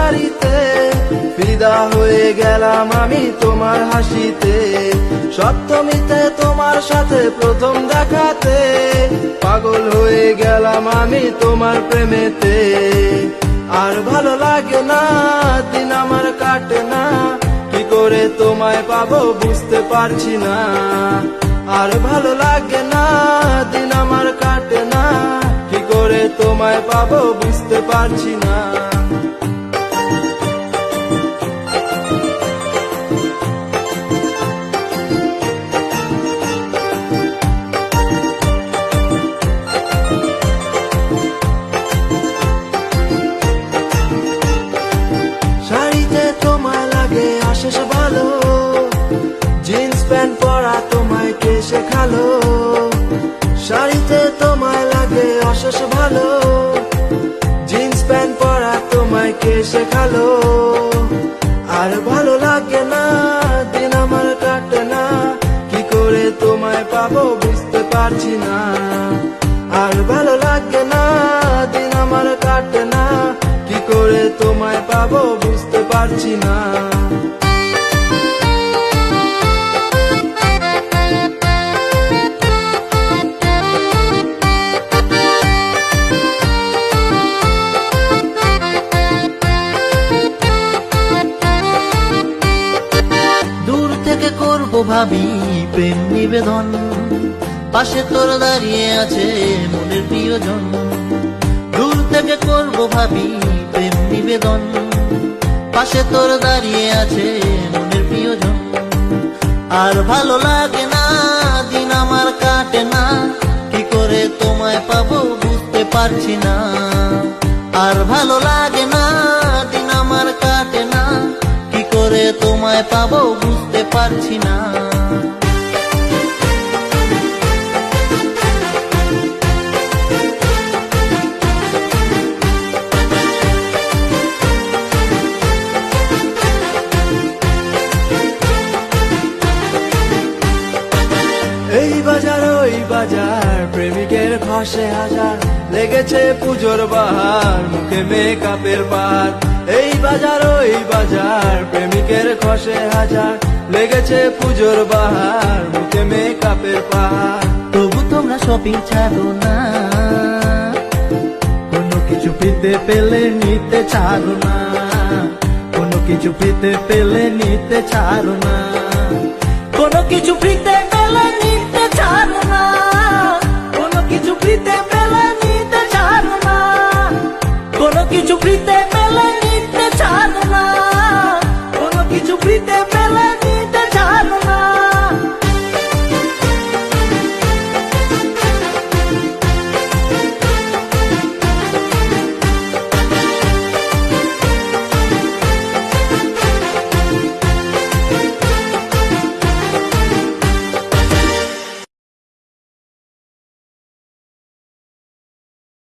শাড়িতে, ফিদা হয়ে গেলাম আমি তোমার হাসিতে। সপ্তমীতে তোমার সাথে প্রথম দেখাতে, পাগল হয়ে গেলাম আমি তোমার প্রেমেতে। আর ভালো লাগে না, দিন আমার কাটে না, কি করে তোমায় পাবো বুঝতে পারছি না। আর ভালো লাগে না, দিন আমার কাটে না, কি করে তোমায় পাবো বুঝতে পারছি না। শাড়িতে তোমায় লাগে অশেষ ভালো, জিন্স প্যান্ট পরা তোমায় কে শেখালো। শাড়িতে তোমায় লাগে অশেষ ভালো, জিন্স প্যান্ট পরা তোমায় কে শেখালো। আর ভালো লাগে না, দিন আমার কাটে না, কি করে তোমায় পাবো বুঝতে পারছি না। আর ভালো লাগে না, দিন আমার কাটে না, কি করে তোমায় পাবো বুঝতে পারছি না। দূর থেকে করবো ভাবি প্রেম নিবেদন, পাশে তোর দাঁড়িয়ে আছে মনের প্রিয়জন। দূর থেকে করবো ভাবি প্রেম নিবেদন, পাশে তোর দাঁড়িয়ে আছে মনের প্রিয়জন। আর ভালো লাগে না, দিন আমার কাটে না, কি করে তোমায় পাবো বুঝতে পারছি না। আর ভালো লাগে না, দিন আমার কাটে না, কি করে তোমায় পাবো বুঝতে পারছি না। এই বাজার ওই বাজার, প্রেমিকের খসে হাজার, লেগেছে পুজোর বাহার, মুখে মেকআপের পার। এই বাজার ওই বাজার, প্রেমিকের খসে হাজার, লেগেছে পুজোর বাহার, মুখে মেকআপের পার। তবু তোমরা শপিং ছাড়ো না, কোনো কিছু পেতে পেলে নিতে ছাড়ো না, কোনো কিছু পেতে পেলে নিতে ছাড়ো না, কোনো কিছু ফ্রিতে পেলে নিতে ছাড়ো না, কোনো কিছু ফ্রিতে